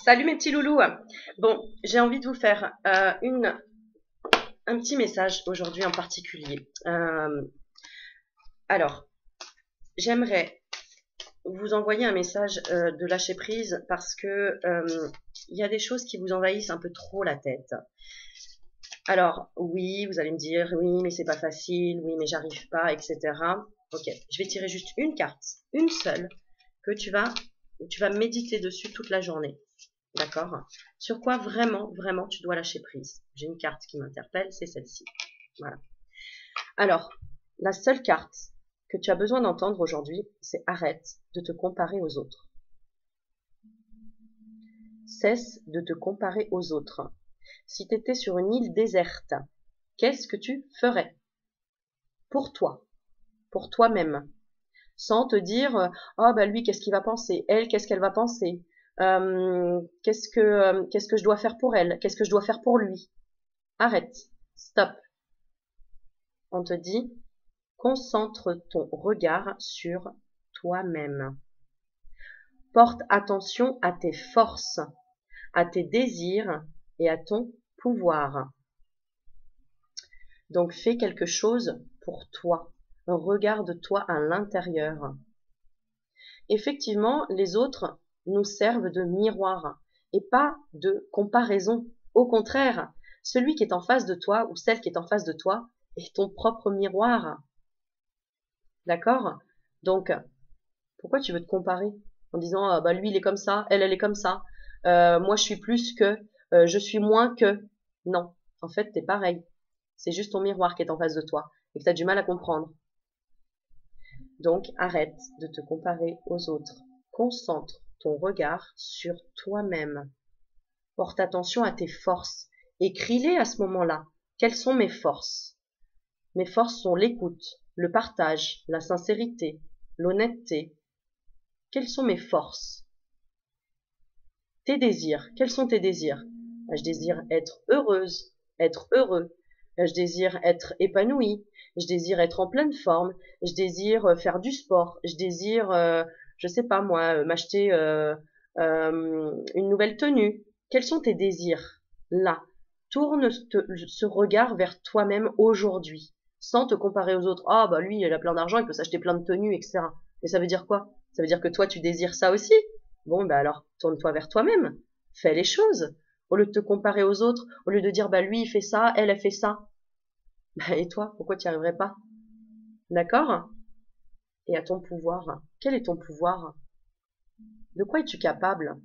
Salut mes petits loulous. Bon, j'ai envie de vous faire un petit message aujourd'hui en particulier. Alors, j'aimerais vous envoyer un message de lâcher prise parce que il y a des choses qui vous envahissent un peu trop la tête. Alors, oui, vous allez me dire, oui, mais c'est pas facile, oui, mais j'arrive pas, etc. Ok, je vais tirer juste une carte, une seule, que tu vas méditer dessus toute la journée. D'accord? Sur quoi vraiment, vraiment tu dois lâcher prise? J'ai une carte qui m'interpelle, c'est celle-ci. Voilà. Alors, la seule carte que tu as besoin d'entendre aujourd'hui, c'est arrête de te comparer aux autres. Cesse de te comparer aux autres. Si tu étais sur une île déserte, qu'est-ce que tu ferais? Pour toi, pour toi-même. Sans te dire, oh bah lui, qu'est-ce qu'il va penser? Elle, qu'est-ce qu'elle va penser? Qu'est-ce que je dois faire pour elle? Qu'est-ce que je dois faire pour lui? Arrête. Stop. On te dit, concentre ton regard sur toi-même. Porte attention à tes forces, à tes désirs et à ton pouvoir. Donc fais quelque chose pour toi. Regarde-toi à l'intérieur. Effectivement, les autres nous servent de miroir et pas de comparaison. Au contraire, celui qui est en face de toi ou celle qui est en face de toi est ton propre miroir. D'accord? Donc, pourquoi tu veux te comparer en disant bah lui il est comme ça, elle est comme ça, moi je suis plus que, je suis moins que. Non, en fait t'es pareil. C'est juste ton miroir qui est en face de toi et que t'as du mal à comprendre. Donc arrête de te comparer aux autres. Concentre ton regard sur toi-même. Porte attention à tes forces. Écris-les à ce moment-là. Quelles sont mes forces? Mes forces sont l'écoute, le partage, la sincérité, l'honnêteté. Quelles sont mes forces? Tes désirs. Quels sont tes désirs? Je désire être heureuse, être heureux. Je désire être épanouie. Je désire être en pleine forme. Je désire faire du sport. Je désire, je sais pas moi, m'acheter une nouvelle tenue. Quels sont tes désirs? Là, tourne ce regard vers toi-même aujourd'hui, sans te comparer aux autres. Ah bah lui, il a plein d'argent, il peut s'acheter plein de tenues, etc. Mais ça veut dire quoi? Ça veut dire que toi, tu désires ça aussi? Bon, bah alors, tourne-toi vers toi-même. Fais les choses. Au lieu de te comparer aux autres, au lieu de dire, bah lui, il fait ça, elle fait ça. Bah, et toi, pourquoi tu n'y arriverais pas? D'accord? Et à ton pouvoir. Quel est ton pouvoir? De quoi es-tu capable?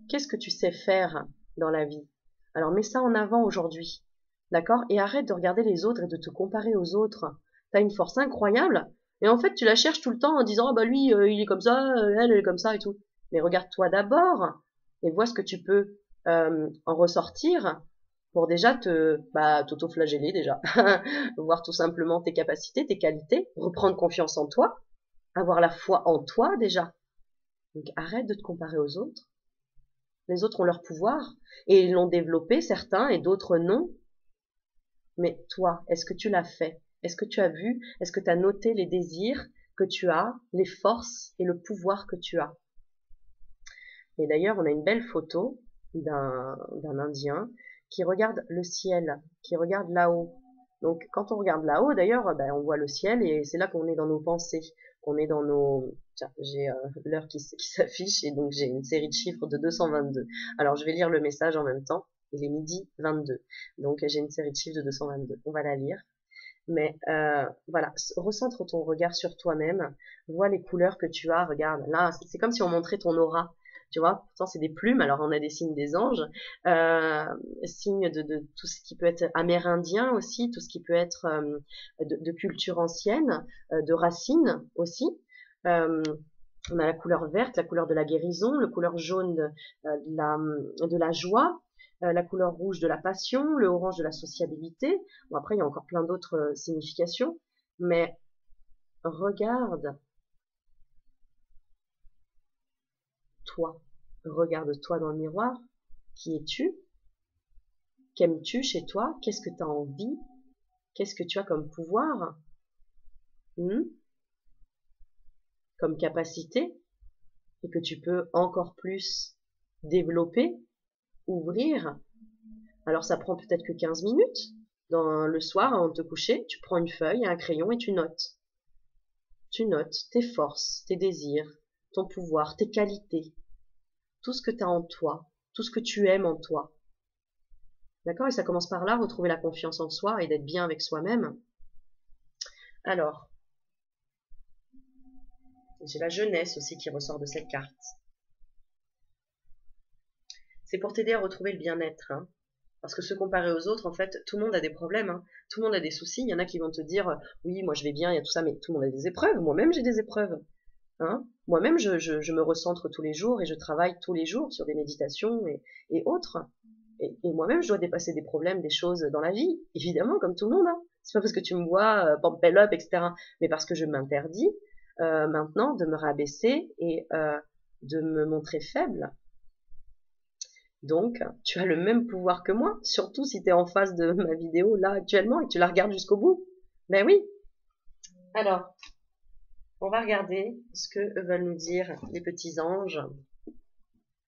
Qu'est-ce que tu sais faire dans la vie? Alors mets ça en avant aujourd'hui. D'accord? Et arrête de regarder les autres et de te comparer aux autres. T'as une force incroyable. Et en fait, tu la cherches tout le temps en disant, oh bah lui, il est comme ça, elle est comme ça et tout. Mais regarde-toi d'abord et vois ce que tu peux en ressortir pour déjà t'auto-flageller déjà. Voir tout simplement tes capacités, tes qualités, reprendre confiance en toi, avoir la foi en toi déjà. Donc arrête de te comparer aux autres. Les autres ont leur pouvoir et ils l'ont développé, certains, et d'autres non. Mais toi, est-ce que tu l'as fait? Est-ce que tu as vu? Est-ce que tu as noté les désirs que tu as, les forces et le pouvoir que tu as? Et d'ailleurs, on a une belle photo d'un Indien qui regarde le ciel, qui regarde là-haut. Donc, quand on regarde là-haut, d'ailleurs, ben, on voit le ciel et c'est là qu'on est dans nos pensées, qu'on est dans nos... Tiens, j'ai l'heure qui s'affiche et donc j'ai une série de chiffres de 222. Alors, je vais lire le message en même temps. Il est midi 22. Donc, j'ai une série de chiffres de 222. On va la lire. Mais voilà, recentre ton regard sur toi-même, vois les couleurs que tu as, regarde, là, c'est comme si on montrait ton aura, tu vois, pourtant c'est des plumes, alors on a des signes des anges, signes de tout ce qui peut être amérindien aussi, tout ce qui peut être de culture ancienne, de racines aussi. On a la couleur verte, la couleur de la guérison, la couleur jaune de la joie, la couleur rouge de la passion, le orange de la sociabilité. Bon, après, il y a encore plein d'autres significations, mais regarde toi. Regarde-toi dans le miroir. Qui es-tu? Qu'aimes-tu chez toi? Qu'est-ce que tu as envie? Qu'est-ce que tu as comme pouvoir? Comme capacité? Et que tu peux encore plus développer, ouvrir. Alors ça prend peut-être que 15 minutes. Le soir, avant de te coucher, tu prends une feuille, un crayon et tu notes. Tu notes tes forces, tes désirs, ton pouvoir, tes qualités, tout ce que tu as en toi, tout ce que tu aimes en toi. D'accord? Et ça commence par là, retrouver la confiance en soi et d'être bien avec soi-même. Alors, j'ai la jeunesse aussi qui ressort de cette carte. C'est pour t'aider à retrouver le bien-être, hein. Parce que se comparer aux autres, en fait, tout le monde a des problèmes, hein. Tout le monde a des soucis. Il y en a qui vont te dire, oui, moi je vais bien, il y a tout ça, mais tout le monde a des épreuves. Moi-même, j'ai des épreuves. Hein. Moi-même, je me recentre tous les jours et je travaille tous les jours sur des méditations et autres. Et moi-même, je dois dépasser des problèmes, des choses dans la vie, évidemment, comme tout le monde. Hein. C'est pas parce que tu me vois pump up, etc., mais parce que je m'interdis maintenant de me rabaisser et de me montrer faible. Donc, tu as le même pouvoir que moi, surtout si tu es en face de ma vidéo là actuellement et que tu la regardes jusqu'au bout. Ben oui. Alors, on va regarder ce que veulent nous dire les petits anges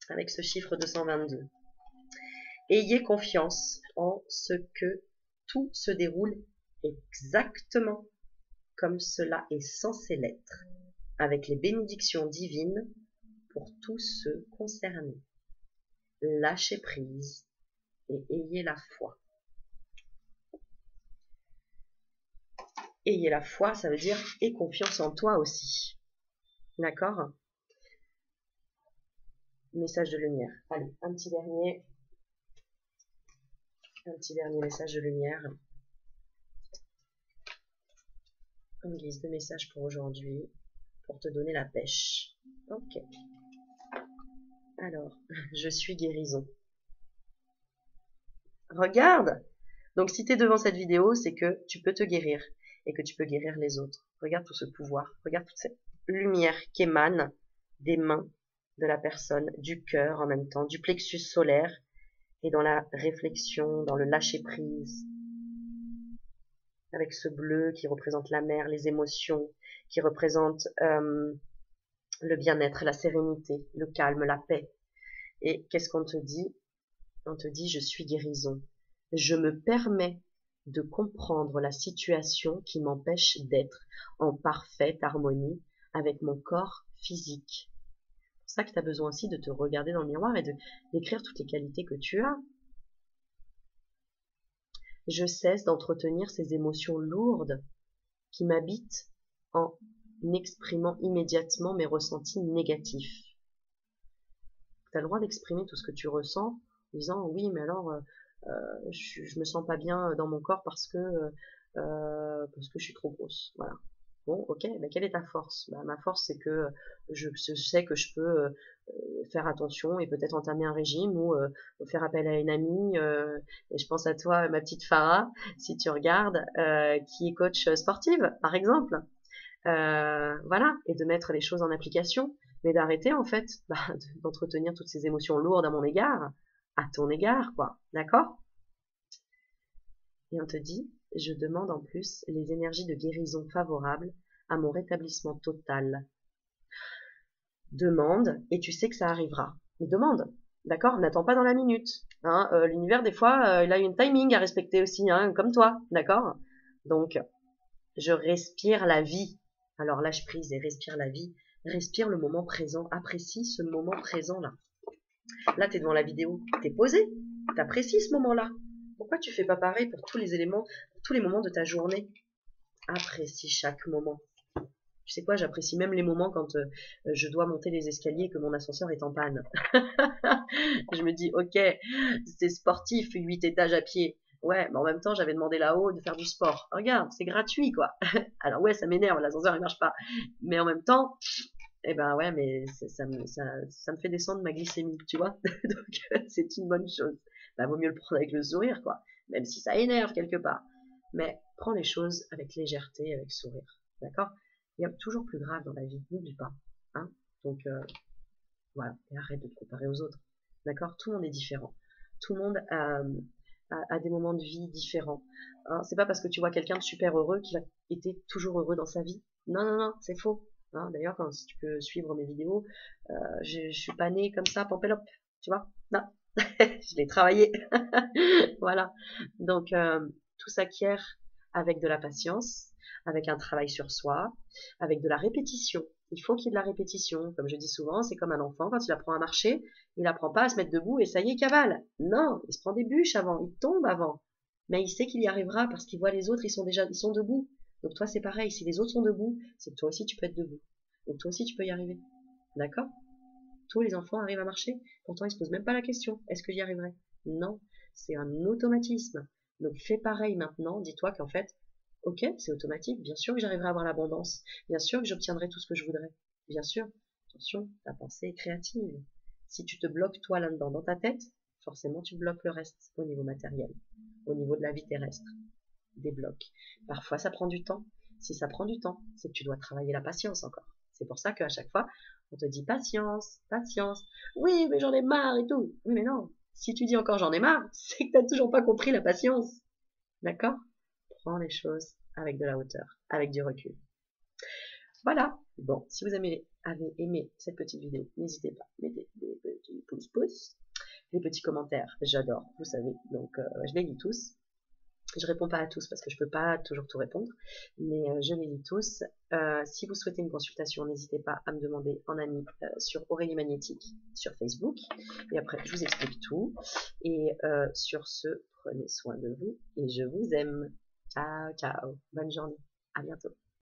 avec ce chiffre 222. Ayez confiance en ce que tout se déroule exactement comme cela est censé l'être, avec les bénédictions divines pour tous ceux concernés. Lâchez prise et ayez la foi. Ayez la foi, ça veut dire aie confiance en toi aussi. D'accord? Message de lumière. Allez, un petit dernier message de lumière en guise de message pour aujourd'hui, pour te donner la pêche. Ok. Alors, je suis guérison. Regarde! Donc si tu es devant cette vidéo, c'est que tu peux te guérir et que tu peux guérir les autres. Regarde tout ce pouvoir, regarde toute cette lumière qui émane des mains de la personne, du cœur en même temps, du plexus solaire et dans la réflexion, dans le lâcher-prise. Avec ce bleu qui représente la mer, les émotions, qui représente le bien-être, la sérénité, le calme, la paix. Et qu'est-ce qu'on te dit? On te dit, je suis guérison. Je me permets de comprendre la situation qui m'empêche d'être en parfaite harmonie avec mon corps physique. C'est pour ça que tu as besoin aussi de te regarder dans le miroir et d'écrire toutes les qualités que tu as. Je cesse d'entretenir ces émotions lourdes qui m'habitent en exprimant immédiatement mes ressentis négatifs. Tu as le droit d'exprimer tout ce que tu ressens en disant oui mais alors je me sens pas bien dans mon corps parce que je suis trop grosse. Voilà. Bon, ok, ben quelle est ta force? Ma force c'est que je sais que je peux faire attention et peut-être entamer un régime ou faire appel à une amie. Et je pense à toi, ma petite Farah, si tu regardes, qui est coach sportive, par exemple. Voilà, et de mettre les choses en application, mais d'arrêter en fait d'entretenir toutes ces émotions lourdes à mon égard, à ton égard, quoi. D'accord? Et on te dit, je demande en plus les énergies de guérison favorables à mon rétablissement total. Demande, et tu sais que ça arrivera. Mais demande, d'accord? N'attends pas dans la minute. Hein, l'univers, des fois, il a une timing à respecter aussi, hein, comme toi, d'accord? Donc, je respire la vie. Alors lâche prise et respire la vie. Respire le moment présent. Apprécie ce moment présent-là. Là, tu es devant la vidéo. Tu es posé. Tu apprécies ce moment-là. Pourquoi tu fais pas pareil pour tous les éléments, pour tous les moments de ta journée? Apprécie chaque moment. Tu sais quoi, j'apprécie même les moments quand je dois monter les escaliers et que mon ascenseur est en panne. Je me dis, ok, c'est sportif, 8 étages à pied. Ouais, mais en même temps, j'avais demandé là-haut de faire du sport. Regarde, c'est gratuit, quoi. Alors ouais, ça m'énerve, l'ascenseur, il marche pas. Mais en même temps, eh ben ouais, mais ça me fait descendre ma glycémie, tu vois. Donc, c'est une bonne chose. Bah, vaut mieux le prendre avec le sourire, quoi. Même si ça énerve quelque part. Mais prends les choses avec légèreté, avec sourire. D'accord? Il y a toujours plus grave dans la vie, n'oublie pas. Hein? Donc, voilà, et arrête de te comparer aux autres. D'accord? Tout le monde est différent. Tout le monde a des moments de vie différents. Hein? C'est pas parce que tu vois quelqu'un de super heureux qu'il a été toujours heureux dans sa vie. Non, non, non, c'est faux. Hein? D'ailleurs, si tu peux suivre mes vidéos, je suis pas née comme ça, pampelop. Tu vois? Non, je l'ai travaillé. Voilà. Donc, tout s'acquiert avec de la patience, avec un travail sur soi, avec de la répétition. Il faut qu'il y ait de la répétition. Comme je dis souvent, c'est comme un enfant, quand il apprend à marcher, il n'apprend pas à se mettre debout et ça y est, cavale. Non, il se prend des bûches avant, il tombe avant. Mais il sait qu'il y arrivera parce qu'il voit les autres, ils sont debout. Donc toi, c'est pareil. Si les autres sont debout, c'est que toi aussi, tu peux être debout. Donc toi aussi, tu peux y arriver. D'accord? Tous les enfants arrivent à marcher. Pourtant, ils se posent même pas la question. Est-ce que j'y arriverai? Non, c'est un automatisme. Donc fais pareil maintenant. Dis-toi qu'en fait, ok, c'est automatique. Bien sûr que j'arriverai à avoir l'abondance. Bien sûr que j'obtiendrai tout ce que je voudrais. Bien sûr. Attention, ta pensée est créative. Si tu te bloques toi là-dedans dans ta tête, forcément tu bloques le reste au niveau matériel, au niveau de la vie terrestre. Des blocs. Parfois ça prend du temps. Si ça prend du temps, c'est que tu dois travailler la patience encore. C'est pour ça qu'à chaque fois, on te dit patience, patience. Oui, mais j'en ai marre et tout. Oui, mais non. Si tu dis encore j'en ai marre, c'est que t'as toujours pas compris la patience. D'accord? Prends les choses avec de la hauteur, avec du recul. Voilà. Bon, si vous avez aimé cette petite vidéo, n'hésitez pas, mettez des petits pouces, des petits commentaires. J'adore, vous savez. Donc, je les lis tous. Je réponds pas à tous parce que je peux pas toujours tout répondre, mais je les lis tous. Si vous souhaitez une consultation, n'hésitez pas à me demander en ami sur Aurélie Magnétique sur Facebook. Et après, je vous explique tout. Et sur ce, prenez soin de vous et je vous aime. Ciao, ciao. Bonne journée. À bientôt.